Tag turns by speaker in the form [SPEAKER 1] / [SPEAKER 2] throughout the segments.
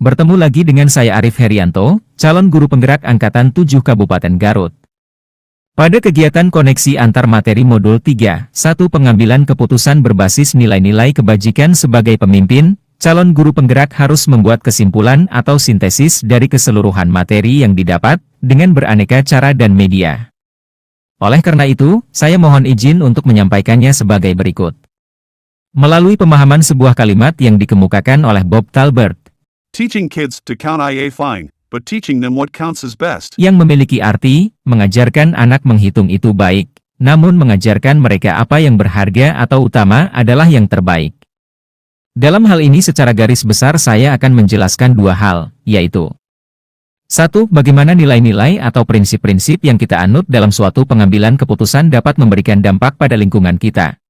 [SPEAKER 1] Bertemu lagi dengan saya Arif Herianto, calon guru penggerak Angkatan 7 Kabupaten Garut. Pada kegiatan koneksi antar materi modul 3, 1 pengambilan keputusan berbasis nilai-nilai kebajikan sebagai pemimpin, calon guru penggerak harus membuat kesimpulan atau sintesis dari keseluruhan materi yang didapat, dengan beraneka cara dan media. Oleh karena itu, saya mohon izin untuk menyampaikannya sebagai berikut. Melalui pemahaman sebuah kalimat yang dikemukakan oleh Bob Talbert,
[SPEAKER 2] Teaching kids to count is fine, but teaching them what counts is best.
[SPEAKER 1] yang memiliki arti, mengajarkan anak menghitung itu baik, namun mengajarkan mereka apa yang berharga atau utama adalah yang terbaik. Dalam hal ini secara garis besar saya akan menjelaskan dua hal, yaitu 1. Bagaimana nilai-nilai atau prinsip-prinsip yang kita anut dalam suatu pengambilan keputusan dapat memberikan dampak pada lingkungan kita.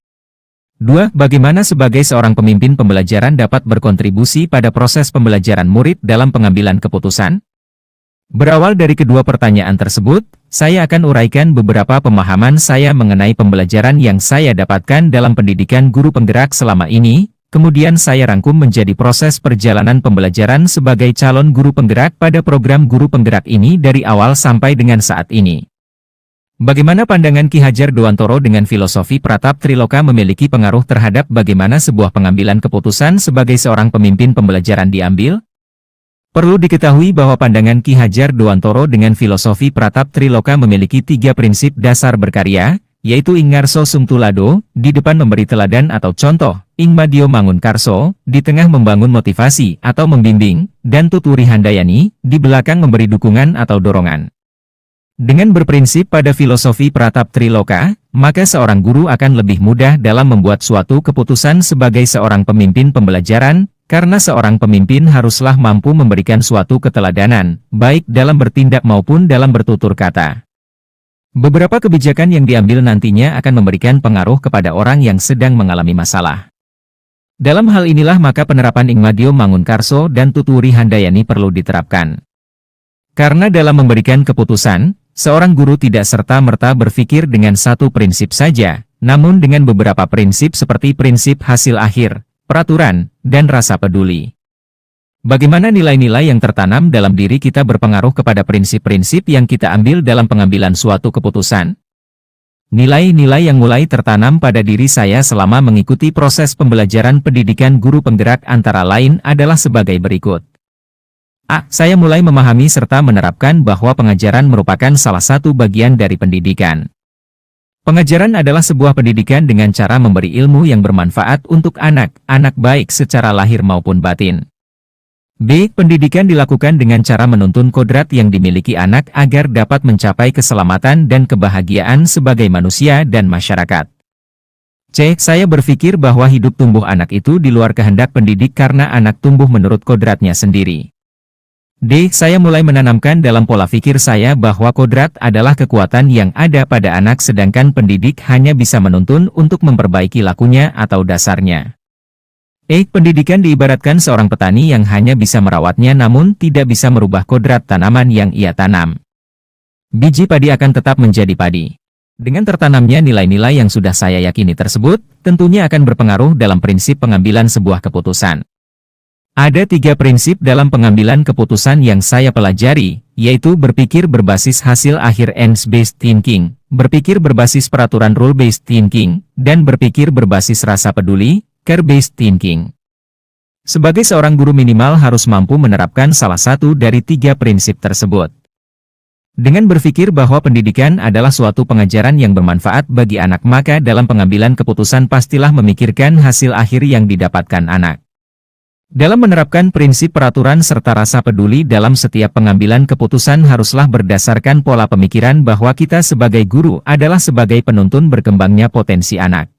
[SPEAKER 1] 2. Bagaimana sebagai seorang pemimpin pembelajaran dapat berkontribusi pada proses pembelajaran murid dalam pengambilan keputusan? Berawal dari kedua pertanyaan tersebut, saya akan uraikan beberapa pemahaman saya mengenai pembelajaran yang saya dapatkan dalam pendidikan guru penggerak selama ini, kemudian saya rangkum menjadi proses perjalanan pembelajaran sebagai calon guru penggerak pada program guru penggerak ini dari awal sampai dengan saat ini. Bagaimana pandangan Ki Hajar Dewantoro dengan filosofi Pratap Triloka memiliki pengaruh terhadap bagaimana sebuah pengambilan keputusan sebagai seorang pemimpin pembelajaran diambil? Perlu diketahui bahwa pandangan Ki Hajar Dewantoro dengan filosofi Pratap Triloka memiliki 3 prinsip dasar berkarya, yaitu ing ngarso sumtulado, di depan memberi teladan atau contoh, ing madio mangun karso, di tengah membangun motivasi atau membimbing, dan tuturi handayani, di belakang memberi dukungan atau dorongan. Dengan berprinsip pada filosofi Pratap Triloka, maka seorang guru akan lebih mudah dalam membuat suatu keputusan sebagai seorang pemimpin pembelajaran, karena seorang pemimpin haruslah mampu memberikan suatu keteladanan, baik dalam bertindak maupun dalam bertutur kata. Beberapa kebijakan yang diambil nantinya akan memberikan pengaruh kepada orang yang sedang mengalami masalah. Dalam hal inilah maka penerapan ing madio mangun karso dan tuturi handayani perlu diterapkan. Karena dalam memberikan keputusan, seorang guru tidak serta-merta berpikir dengan satu prinsip saja, namun dengan beberapa prinsip seperti prinsip hasil akhir, peraturan, dan rasa peduli. Bagaimana nilai-nilai yang tertanam dalam diri kita berpengaruh kepada prinsip-prinsip yang kita ambil dalam pengambilan suatu keputusan? Nilai-nilai yang mulai tertanam pada diri saya selama mengikuti proses pembelajaran pendidikan guru penggerak antara lain adalah sebagai berikut. A. Saya mulai memahami serta menerapkan bahwa pengajaran merupakan salah satu bagian dari pendidikan. Pengajaran adalah sebuah pendidikan dengan cara memberi ilmu yang bermanfaat untuk anak-anak baik secara lahir maupun batin. B. Pendidikan dilakukan dengan cara menuntun kodrat yang dimiliki anak agar dapat mencapai keselamatan dan kebahagiaan sebagai manusia dan masyarakat. C. Saya berpikir bahwa hidup tumbuh anak itu di luar kehendak pendidik karena anak tumbuh menurut kodratnya sendiri. D. Saya mulai menanamkan dalam pola pikir saya bahwa kodrat adalah kekuatan yang ada pada anak sedangkan pendidik hanya bisa menuntun untuk memperbaiki lakunya atau dasarnya. E. Pendidikan diibaratkan seorang petani yang hanya bisa merawatnya namun tidak bisa merubah kodrat tanaman yang ia tanam. Biji padi akan tetap menjadi padi. Dengan tertanamnya nilai-nilai yang sudah saya yakini tersebut, tentunya akan berpengaruh dalam prinsip pengambilan sebuah keputusan. Ada 3 prinsip dalam pengambilan keputusan yang saya pelajari, yaitu berpikir berbasis hasil akhir ends-based thinking, berpikir berbasis peraturan rule-based thinking, dan berpikir berbasis rasa peduli, care-based thinking. Sebagai seorang guru minimal harus mampu menerapkan salah satu dari 3 prinsip tersebut. Dengan berpikir bahwa pendidikan adalah suatu pengajaran yang bermanfaat bagi anak maka dalam pengambilan keputusan pastilah memikirkan hasil akhir yang didapatkan anak. Dalam menerapkan prinsip peraturan serta rasa peduli dalam setiap pengambilan keputusan haruslah berdasarkan pola pemikiran bahwa kita sebagai guru adalah sebagai penuntun berkembangnya potensi anak.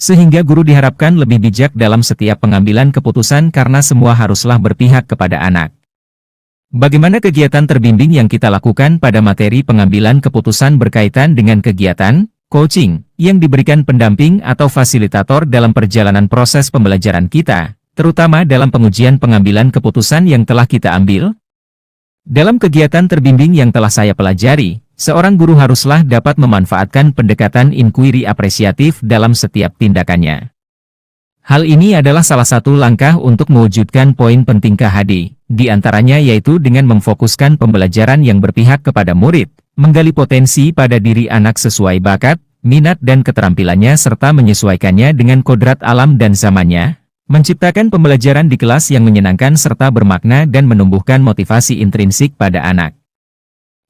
[SPEAKER 1] Sehingga guru diharapkan lebih bijak dalam setiap pengambilan keputusan karena semua haruslah berpihak kepada anak. Bagaimana kegiatan terbimbing yang kita lakukan pada materi pengambilan keputusan berkaitan dengan kegiatan coaching yang diberikan pendamping atau fasilitator dalam perjalanan proses pembelajaran kita, terutama dalam pengujian pengambilan keputusan yang telah kita ambil? Dalam kegiatan terbimbing yang telah saya pelajari, seorang guru haruslah dapat memanfaatkan pendekatan inquiry apresiatif dalam setiap tindakannya. Hal ini adalah salah satu langkah untuk mewujudkan poin penting KHD, di antaranya yaitu dengan memfokuskan pembelajaran yang berpihak kepada murid, menggali potensi pada diri anak sesuai bakat, minat dan keterampilannya serta menyesuaikannya dengan kodrat alam dan zamannya, menciptakan pembelajaran di kelas yang menyenangkan serta bermakna dan menumbuhkan motivasi intrinsik pada anak.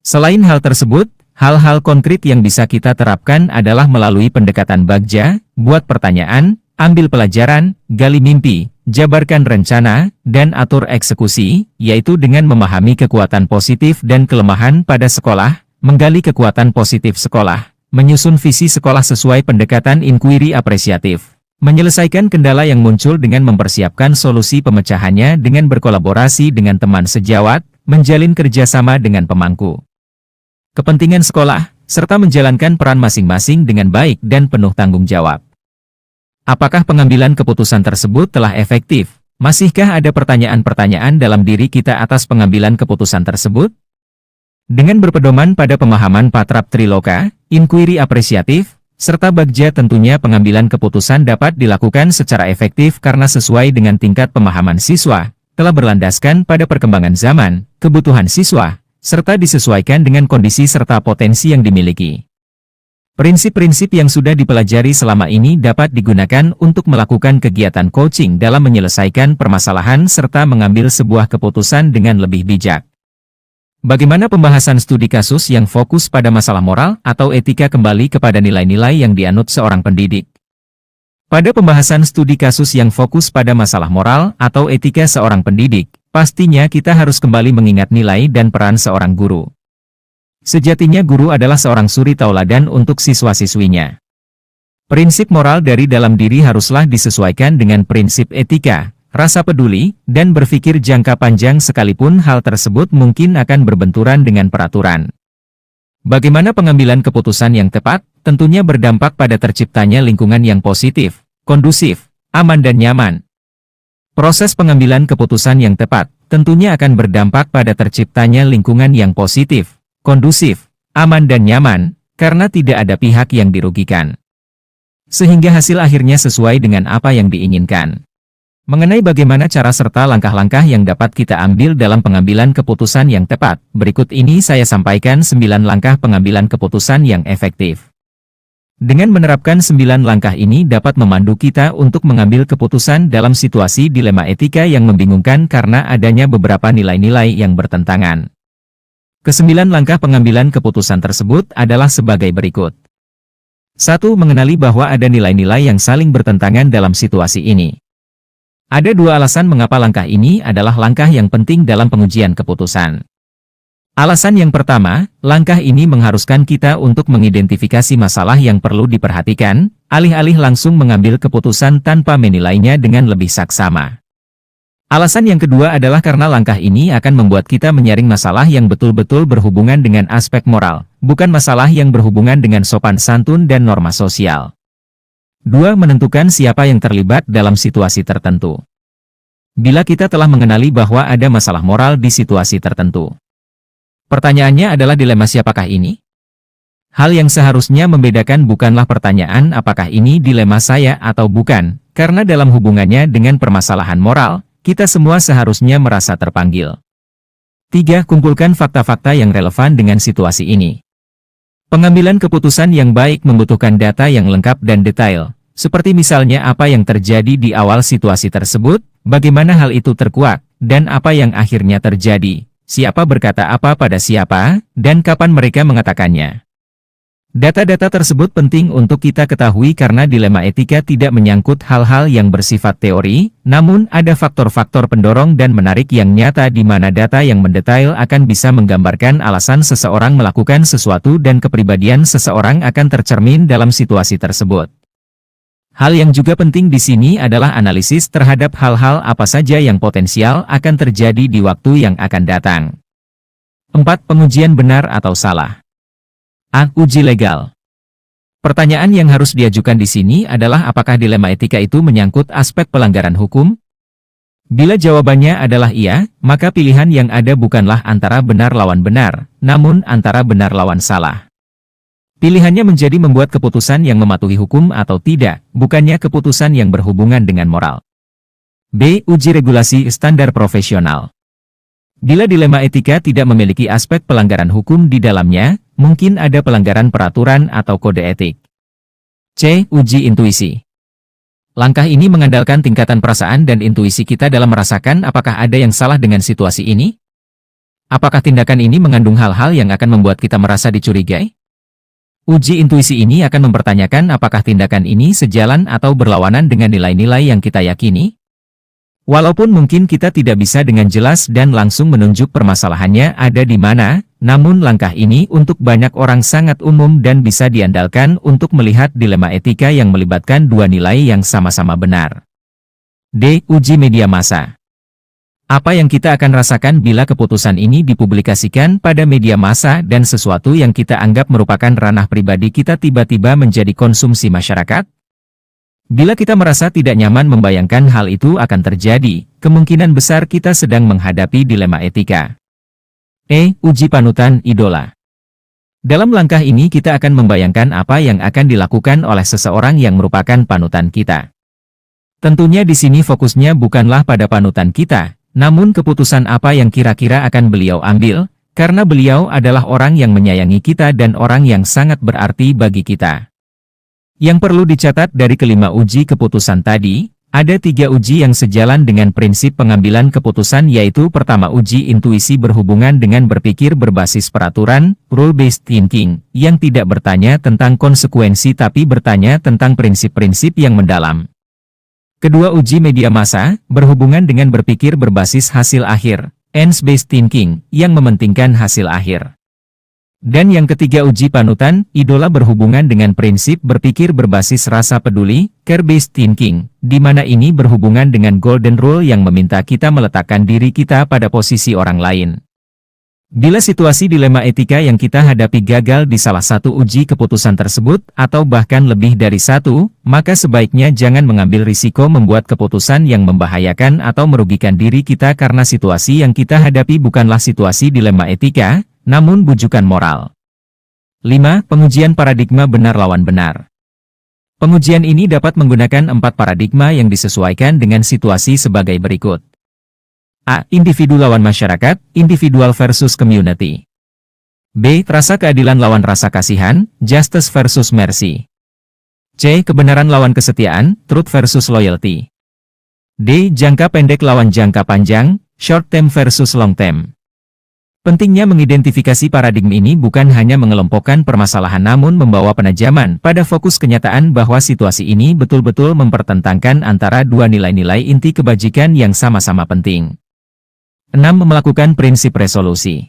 [SPEAKER 1] Selain hal tersebut, hal-hal konkret yang bisa kita terapkan adalah melalui pendekatan bagja, buat pertanyaan, ambil pelajaran, gali mimpi, jabarkan rencana, dan atur eksekusi, yaitu dengan memahami kekuatan positif dan kelemahan pada sekolah, menggali kekuatan positif sekolah, menyusun visi sekolah sesuai pendekatan inquiry apresiatif, menyelesaikan kendala yang muncul dengan mempersiapkan solusi pemecahannya dengan berkolaborasi dengan teman sejawat, menjalin kerjasama dengan pemangku kepentingan sekolah, serta menjalankan peran masing-masing dengan baik dan penuh tanggung jawab. Apakah pengambilan keputusan tersebut telah efektif? Masihkah ada pertanyaan-pertanyaan dalam diri kita atas pengambilan keputusan tersebut? Dengan berpedoman pada pemahaman Patrap Triloka, inquiry apresiatif, serta bagja tentunya pengambilan keputusan dapat dilakukan secara efektif karena sesuai dengan tingkat pemahaman siswa, telah berlandaskan pada perkembangan zaman, kebutuhan siswa, serta disesuaikan dengan kondisi serta potensi yang dimiliki. Prinsip-prinsip yang sudah dipelajari selama ini dapat digunakan untuk melakukan kegiatan coaching dalam menyelesaikan permasalahan serta mengambil sebuah keputusan dengan lebih bijak. Bagaimana pembahasan studi kasus yang fokus pada masalah moral atau etika kembali kepada nilai-nilai yang dianut seorang pendidik? Pada pembahasan studi kasus yang fokus pada masalah moral atau etika seorang pendidik, pastinya kita harus kembali mengingat nilai dan peran seorang guru. Sejatinya guru adalah seorang suri tauladan untuk siswa-siswinya. Prinsip moral dari dalam diri haruslah disesuaikan dengan prinsip etika, rasa peduli, dan berpikir jangka panjang sekalipun hal tersebut mungkin akan berbenturan dengan peraturan. Bagaimana pengambilan keputusan yang tepat, tentunya berdampak pada terciptanya lingkungan yang positif, kondusif, aman dan nyaman. Proses pengambilan keputusan yang tepat, tentunya akan berdampak pada terciptanya lingkungan yang positif, kondusif, aman dan nyaman, karena tidak ada pihak yang dirugikan. Sehingga hasil akhirnya sesuai dengan apa yang diinginkan. Mengenai bagaimana cara serta langkah-langkah yang dapat kita ambil dalam pengambilan keputusan yang tepat, berikut ini saya sampaikan 9 langkah pengambilan keputusan yang efektif. Dengan menerapkan 9 langkah ini dapat memandu kita untuk mengambil keputusan dalam situasi dilema etika yang membingungkan karena adanya beberapa nilai-nilai yang bertentangan. Ke-9 langkah pengambilan keputusan tersebut adalah sebagai berikut. 1. Mengenali bahwa ada nilai-nilai yang saling bertentangan dalam situasi ini. Ada 2 alasan mengapa langkah ini adalah langkah yang penting dalam pengujian keputusan. Alasan yang pertama, langkah ini mengharuskan kita untuk mengidentifikasi masalah yang perlu diperhatikan, alih-alih langsung mengambil keputusan tanpa menilainya dengan lebih saksama. Alasan yang kedua adalah karena langkah ini akan membuat kita menyaring masalah yang betul-betul berhubungan dengan aspek moral, bukan masalah yang berhubungan dengan sopan santun dan norma sosial. 2. Menentukan siapa yang terlibat dalam situasi tertentu. Bila kita telah mengenali bahwa ada masalah moral di situasi tertentu, pertanyaannya adalah dilema siapakah ini? Hal yang seharusnya membedakan bukanlah pertanyaan apakah ini dilema saya atau bukan, karena dalam hubungannya dengan permasalahan moral, kita semua seharusnya merasa terpanggil. 3. Kumpulkan fakta-fakta yang relevan dengan situasi ini. Pengambilan keputusan yang baik membutuhkan data yang lengkap dan detail, seperti misalnya apa yang terjadi di awal situasi tersebut, bagaimana hal itu terkuak, dan apa yang akhirnya terjadi. Siapa berkata apa pada siapa, dan kapan mereka mengatakannya. Data-data tersebut penting untuk kita ketahui karena dilema etika tidak menyangkut hal-hal yang bersifat teori, namun ada faktor-faktor pendorong dan menarik yang nyata di mana data yang mendetail akan bisa menggambarkan alasan seseorang melakukan sesuatu dan kepribadian seseorang akan tercermin dalam situasi tersebut. Hal yang juga penting di sini adalah analisis terhadap hal-hal apa saja yang potensial akan terjadi di waktu yang akan datang. 4. Pengujian benar atau salah. A. Uji legal. Pertanyaan yang harus diajukan di sini adalah apakah dilema etika itu menyangkut aspek pelanggaran hukum? Bila jawabannya adalah iya, maka pilihan yang ada bukanlah antara benar lawan benar, namun antara benar lawan salah. Pilihannya menjadi membuat keputusan yang mematuhi hukum atau tidak, bukannya keputusan yang berhubungan dengan moral. B. Uji regulasi standar profesional. Bila dilema etika tidak memiliki aspek pelanggaran hukum di dalamnya, mungkin ada pelanggaran peraturan atau kode etik. C. Uji intuisi. Langkah ini mengandalkan tingkatan perasaan dan intuisi kita dalam merasakan apakah ada yang salah dengan situasi ini. Apakah tindakan ini mengandung hal-hal yang akan membuat kita merasa dicurigai? Uji intuisi ini akan mempertanyakan apakah tindakan ini sejalan atau berlawanan dengan nilai-nilai yang kita yakini. Walaupun mungkin kita tidak bisa dengan jelas dan langsung menunjuk permasalahannya ada di mana, namun langkah ini untuk banyak orang sangat umum dan bisa diandalkan untuk melihat dilema etika yang melibatkan dua nilai yang sama-sama benar. D. Uji media massa. Apa yang kita akan rasakan bila keputusan ini dipublikasikan pada media massa dan sesuatu yang kita anggap merupakan ranah pribadi kita tiba-tiba menjadi konsumsi masyarakat? Bila kita merasa tidak nyaman membayangkan hal itu akan terjadi, kemungkinan besar kita sedang menghadapi dilema etika. E. Uji panutan idola. Dalam langkah ini kita akan membayangkan apa yang akan dilakukan oleh seseorang yang merupakan panutan kita. Tentunya di sini fokusnya bukanlah pada panutan kita, namun keputusan apa yang kira-kira akan beliau ambil, karena beliau adalah orang yang menyayangi kita dan orang yang sangat berarti bagi kita. Yang perlu dicatat dari kelima uji keputusan tadi, ada 3 uji yang sejalan dengan prinsip pengambilan keputusan yaitu pertama uji intuisi berhubungan dengan berpikir berbasis peraturan, rule-based thinking, yang tidak bertanya tentang konsekuensi tapi bertanya tentang prinsip-prinsip yang mendalam. Kedua uji media massa, berhubungan dengan berpikir berbasis hasil akhir, ends-based thinking, yang mementingkan hasil akhir. Dan yang ketiga uji panutan, idola berhubungan dengan prinsip berpikir berbasis rasa peduli, care-based thinking, di mana ini berhubungan dengan golden rule yang meminta kita meletakkan diri kita pada posisi orang lain. Bila situasi dilema etika yang kita hadapi gagal di salah satu uji keputusan tersebut, atau bahkan lebih dari satu, maka sebaiknya jangan mengambil risiko membuat keputusan yang membahayakan atau merugikan diri kita karena situasi yang kita hadapi bukanlah situasi dilema etika, namun bujukan moral. 5. Pengujian paradigma benar lawan benar. Pengujian ini dapat menggunakan 4 paradigma yang disesuaikan dengan situasi sebagai berikut. A. Individu lawan masyarakat, individual versus community. B. Rasa keadilan lawan rasa kasihan, justice versus mercy. C. Kebenaran lawan kesetiaan, truth versus loyalty. D. Jangka pendek lawan jangka panjang, short term versus long term. Pentingnya mengidentifikasi paradigma ini bukan hanya mengelompokkan permasalahan namun membawa penajaman pada fokus kenyataan bahwa situasi ini betul-betul mempertentangkan antara dua nilai-nilai inti kebajikan yang sama-sama penting. 6. Melakukan prinsip resolusi.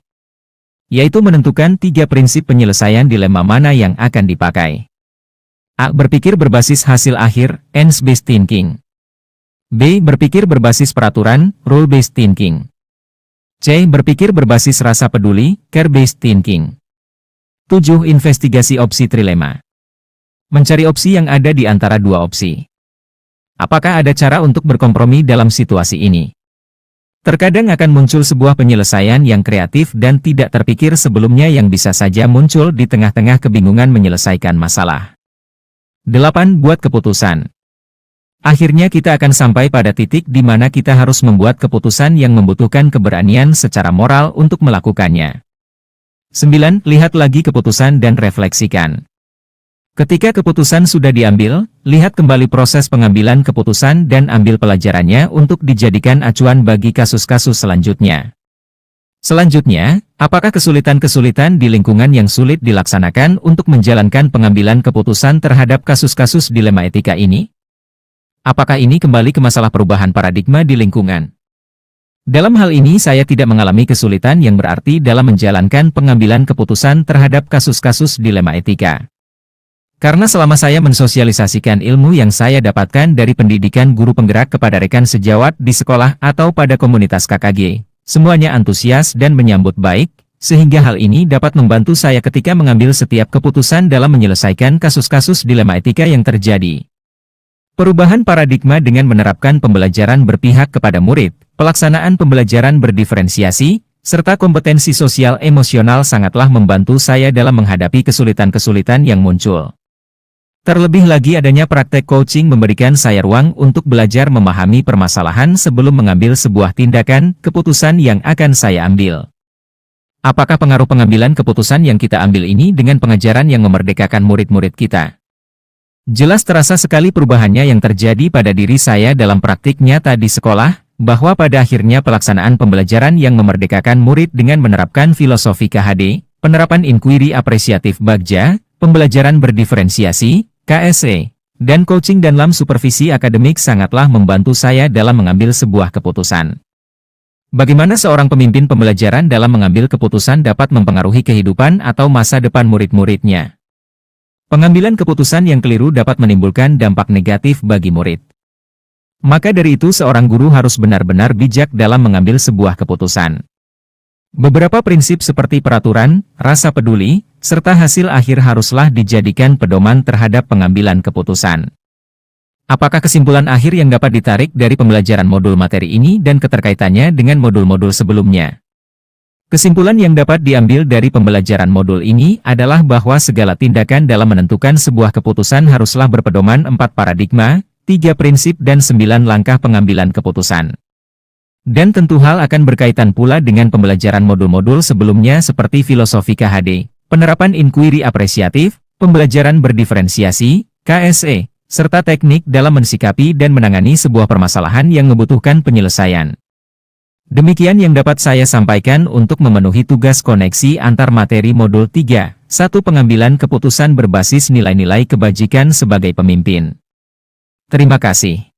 [SPEAKER 1] Yaitu menentukan 3 prinsip penyelesaian dilema mana yang akan dipakai. A. Berpikir berbasis hasil akhir, ends-based thinking. B. Berpikir berbasis peraturan, rule-based thinking. C. Berpikir berbasis rasa peduli, care-based thinking. 7. Investigasi opsi trilema. Mencari opsi yang ada di antara dua opsi. Apakah ada cara untuk berkompromi dalam situasi ini? Terkadang akan muncul sebuah penyelesaian yang kreatif dan tidak terpikir sebelumnya yang bisa saja muncul di tengah-tengah kebingungan menyelesaikan masalah. 8. Buat keputusan. Akhirnya kita akan sampai pada titik di mana kita harus membuat keputusan yang membutuhkan keberanian secara moral untuk melakukannya. 9. Lihat lagi keputusan dan refleksikan. Ketika keputusan sudah diambil, lihat kembali proses pengambilan keputusan dan ambil pelajarannya untuk dijadikan acuan bagi kasus-kasus selanjutnya. Selanjutnya, apakah kesulitan-kesulitan di lingkungan yang sulit dilaksanakan untuk menjalankan pengambilan keputusan terhadap kasus-kasus dilema etika ini? Apakah ini kembali ke masalah perubahan paradigma di lingkungan? Dalam hal ini saya tidak mengalami kesulitan yang berarti dalam menjalankan pengambilan keputusan terhadap kasus-kasus dilema etika. Karena selama saya mensosialisasikan ilmu yang saya dapatkan dari pendidikan guru penggerak kepada rekan sejawat di sekolah atau pada komunitas KKG, semuanya antusias dan menyambut baik, sehingga hal ini dapat membantu saya ketika mengambil setiap keputusan dalam menyelesaikan kasus-kasus dilema etika yang terjadi. Perubahan paradigma dengan menerapkan pembelajaran berpihak kepada murid, pelaksanaan pembelajaran berdiferensiasi, serta kompetensi sosial emosional sangatlah membantu saya dalam menghadapi kesulitan-kesulitan yang muncul. Terlebih lagi adanya praktek coaching memberikan saya ruang untuk belajar memahami permasalahan sebelum mengambil sebuah tindakan, keputusan yang akan saya ambil. Apakah pengaruh pengambilan keputusan yang kita ambil ini dengan pengajaran yang memerdekakan murid-murid kita? Jelas terasa sekali perubahannya yang terjadi pada diri saya dalam praktik nyata di sekolah, bahwa pada akhirnya pelaksanaan pembelajaran yang memerdekakan murid dengan menerapkan filosofi KHD, penerapan inquiry apresiatif Bagja, pembelajaran berdiferensiasi, KSE, dan coaching dalam supervisi akademik sangatlah membantu saya dalam mengambil sebuah keputusan. Bagaimana seorang pemimpin pembelajaran dalam mengambil keputusan dapat mempengaruhi kehidupan atau masa depan murid-muridnya? Pengambilan keputusan yang keliru dapat menimbulkan dampak negatif bagi murid. Maka dari itu seorang guru harus benar-benar bijak dalam mengambil sebuah keputusan. Beberapa prinsip seperti peraturan, rasa peduli, serta hasil akhir haruslah dijadikan pedoman terhadap pengambilan keputusan. Apakah kesimpulan akhir yang dapat ditarik dari pembelajaran modul materi ini dan keterkaitannya dengan modul-modul sebelumnya? Kesimpulan yang dapat diambil dari pembelajaran modul ini adalah bahwa segala tindakan dalam menentukan sebuah keputusan haruslah berpedoman 4 paradigma, 3 prinsip dan 9 langkah pengambilan keputusan. Dan tentu hal akan berkaitan pula dengan pembelajaran modul-modul sebelumnya seperti filosofi KHD, penerapan inquiry apresiatif, pembelajaran berdiferensiasi, KSE, serta teknik dalam mensikapi dan menangani sebuah permasalahan yang membutuhkan penyelesaian. Demikian yang dapat saya sampaikan untuk memenuhi tugas koneksi antar materi modul 3, 1 pengambilan keputusan berbasis nilai-nilai kebajikan sebagai pemimpin. Terima kasih.